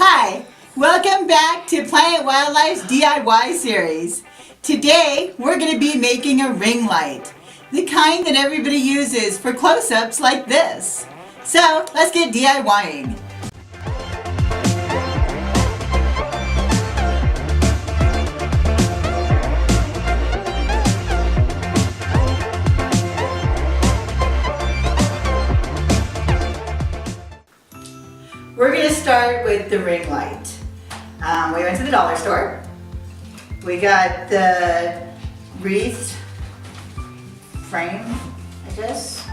Hi, welcome back to Planet Wildlife's DIY series. Today we're going to be making a ring light, the kind that everybody uses for close-ups like this. So let's get DIYing. We're going to start with the ring light. We went to the dollar store. We got the wreath frame, I guess.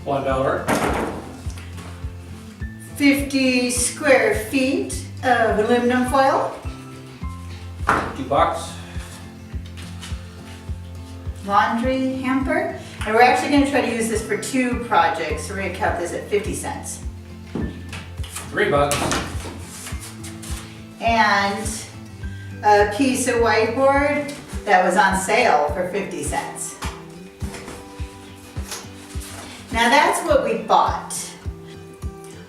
$1. 50 square feet of aluminum foil. $2. Laundry hamper. And we're actually going to try to use this for 2 projects. So we're going to count this at 50 cents. $3. And a piece of whiteboard that was on sale for 50 cents. Now that's what we bought.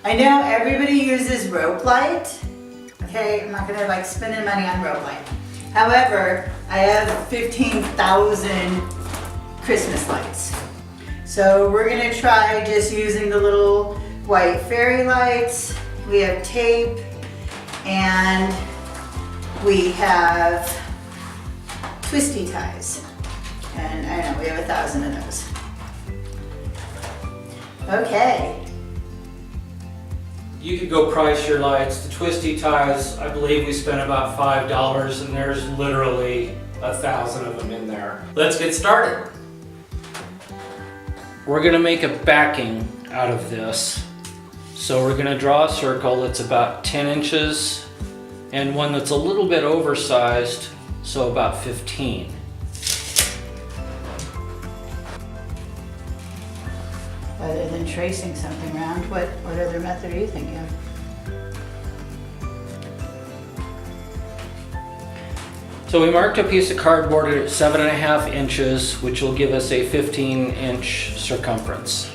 I know everybody uses rope light. Okay, I'm not gonna like spending money on rope light. However, I have 15,000 Christmas lights. So we're gonna try just using the little white fairy lights. We have tape and we have twisty ties. And I know we have 1,000 of those. Okay. You could go price your lights. The twisty ties, I believe we spent about $5 and there's literally 1,000 of them in there. Let's get started. We're gonna make a backing out of this. So we're gonna draw a circle that's about 10 inches and one that's a little bit oversized, so about 15. Other than tracing something around, what other method are you thinking of? So we marked a piece of cardboard at 7.5 inches, which will give us a 15-inch circumference.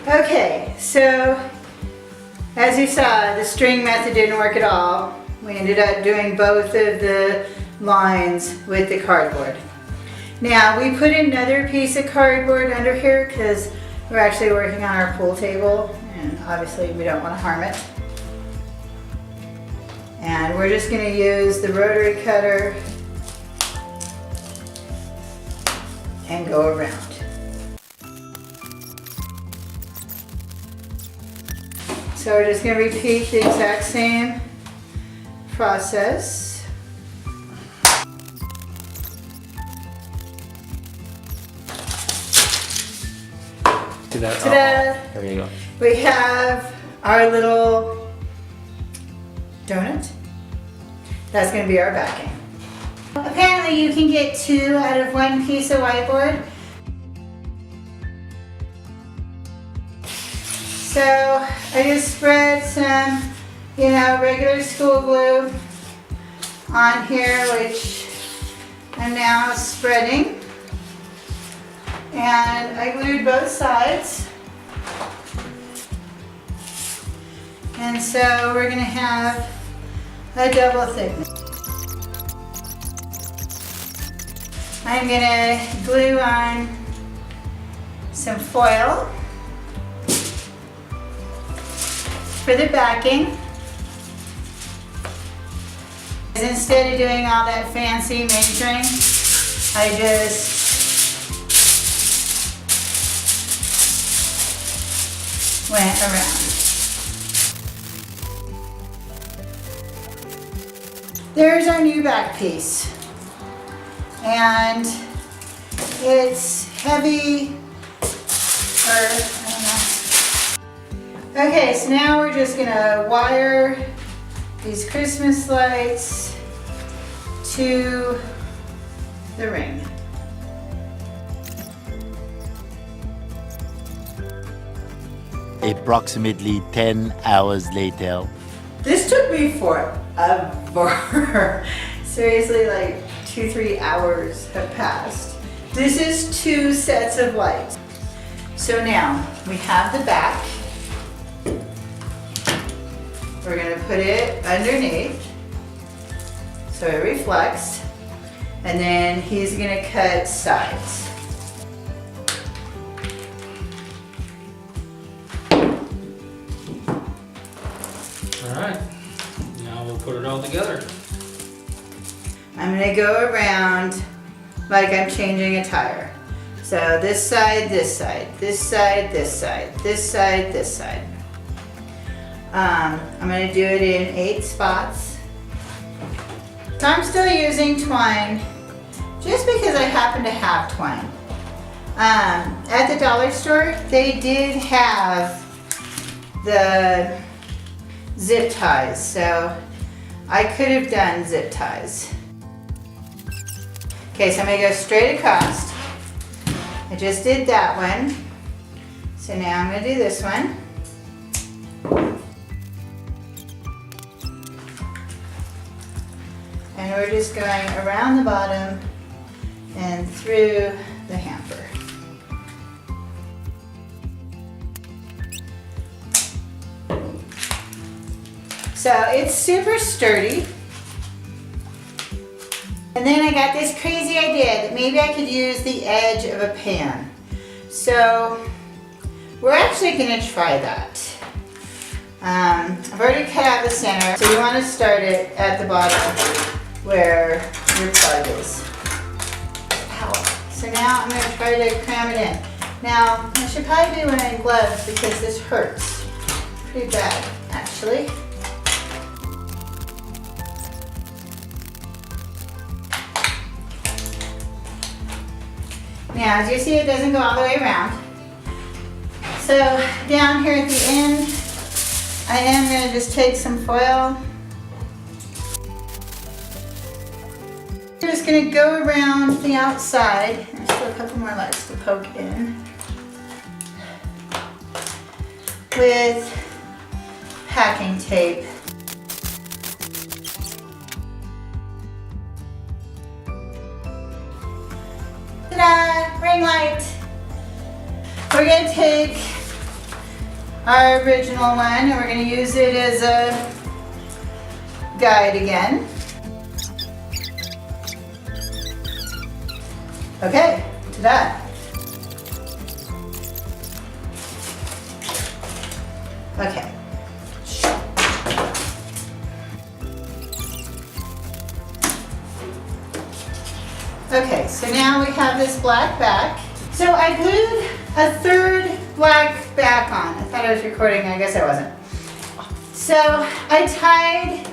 Okay, so as you saw, the string method didn't work at all. We ended up doing both of the lines with the cardboard. Now we put another piece of cardboard under here because we're actually working on our pool table and obviously we don't want to harm it. And we're just going to use the rotary cutter and go around. So we're just going to repeat the exact same process. See that? Ta-da! There you go. We have our little donut. That's going to be our backing. Apparently you can get 2 out of 1 piece of whiteboard. So I just spread some, regular school glue on here, which I'm now spreading. And I glued both sides. And so we're going to have a double thickness. I'm going to glue on some foil for the backing. Instead of doing all that fancy measuring, I just went around. There's our new back piece. And it's heavy, Okay, so now we're just gonna wire these Christmas lights to the ring. Approximately 10 hours later. This took me forever. Seriously, like 2-3 hours have passed. This is 2 sets of lights. So now we have the back. We're gonna put it underneath so it reflects. And then he's gonna cut sides. All right, now we'll put it all together. I'm gonna go around like I'm changing a tire. So this side, this side, this side, this side, this side, this side. I'm gonna do it in 8 spots. So I'm still using twine just because I happen to have twine. At the dollar store, they did have the zip ties, so I could have done zip ties. Okay, so I'm gonna go straight across. I just did that one. So now I'm gonna do this one. And we're just going around the bottom and through the hamper. So it's super sturdy. And then I got this crazy idea that maybe I could use the edge of a pan. So we're actually gonna try that. I've already cut out the center, so you wanna start it at the bottom where your plug is. Ow. So now I'm gonna try to cram it in. Now, I should probably be wearing gloves because this hurts pretty bad, actually. Now, as you see, it doesn't go all the way around. So down here at the end, I am going to just take some foil. I'm just going to go around the outside. There's still a couple more lights to poke in. With packing tape. Ta-da! Ring light! We're going to take our original one and we're going to use it as a guide again. Okay, ta-da! Okay. Okay, so now we have this black back. So I glued a third black back on. I thought I was recording, I guess I wasn't. So I tied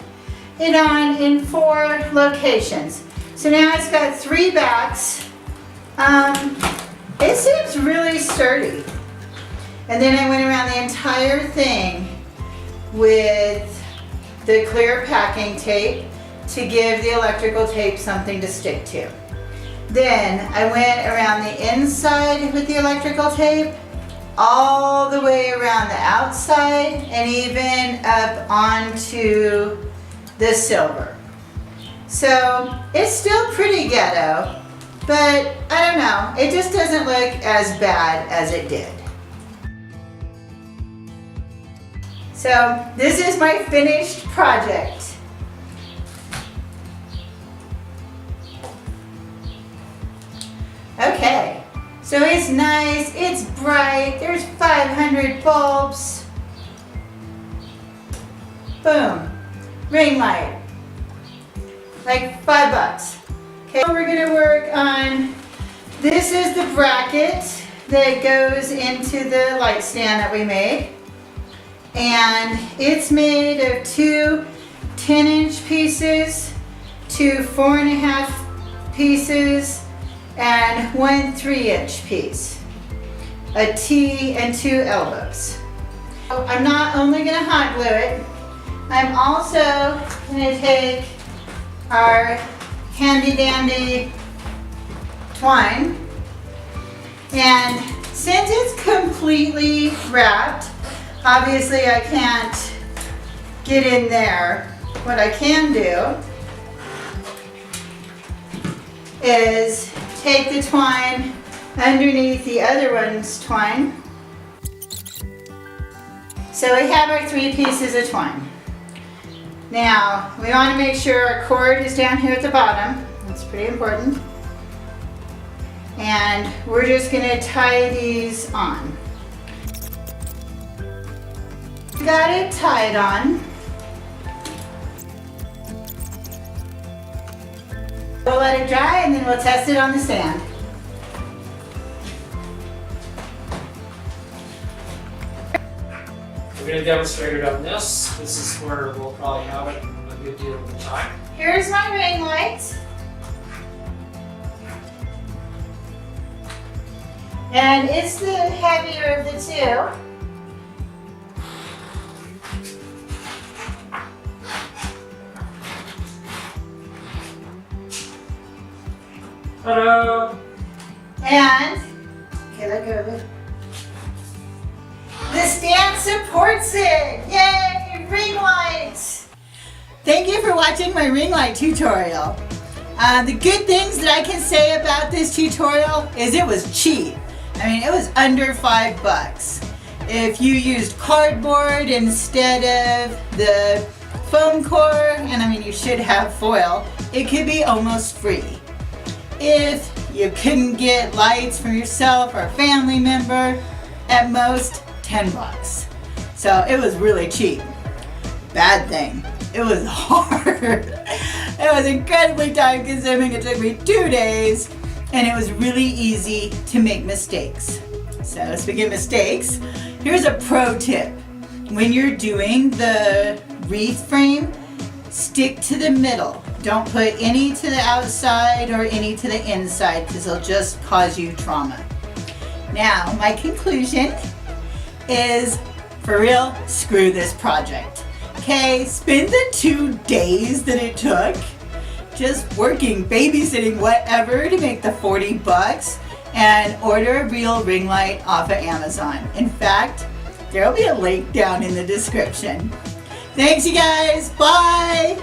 it on in 4 locations. So now it's got 3 backs. It seems really sturdy. And then I went around the entire thing with the clear packing tape to give the electrical tape something to stick to. Then I went around the inside with the electrical tape, all the way around the outside, and even up onto the silver. So it's still pretty ghetto, but I don't know, it just doesn't look as bad as it did. So this is my finished project. Okay, so it's nice, it's bright, there's 500 bulbs. Boom, ring light, like $5. Okay, so we're gonna work on, this is the bracket that goes into the light stand that we made. And it's made of 2 10-inch pieces, 2 4.5 pieces, and 1 3-inch piece, a T and 2 elbows. I'm not only going to hot glue it, I'm also going to take our handy dandy twine, and since it's completely wrapped, Obviously I can't get in there. What I can do is take the twine underneath the other one's twine. So we have our 3 pieces of twine. Now, we want to make sure our cord is down here at the bottom. That's pretty important. And we're just going to tie these on. Got it tied on. We'll let it dry and then we'll test it on the sand. We're going to demonstrate it on this. This is where we'll probably have it a good deal of the time. Here's my ring light. And it's the heavier of the two. Ta-da! And, okay, let go of it. The stand supports it! Yay! Ring light! Thank you for watching my ring light tutorial. The good things that I can say about this tutorial is it was cheap. I mean, it was under $5. If you used cardboard instead of the foam core, and I mean you should have foil, it could be almost free. If you couldn't get lights for yourself or a family member, at most $10. So it was really cheap. Bad thing, it was hard. It was incredibly time consuming. It took me 2 days and it was really easy to make mistakes. So speaking of mistakes, here's a pro tip. When you're doing the wreath frame, stick to the middle. Don't put any to the outside or any to the inside because it'll just cause you trauma. Now, my conclusion is, for real, screw this project. Okay, spend the 2 days that it took just working, babysitting, whatever to make the $40 and order a real ring light off of Amazon. In fact, there'll be a link down in the description. Thanks you guys, bye!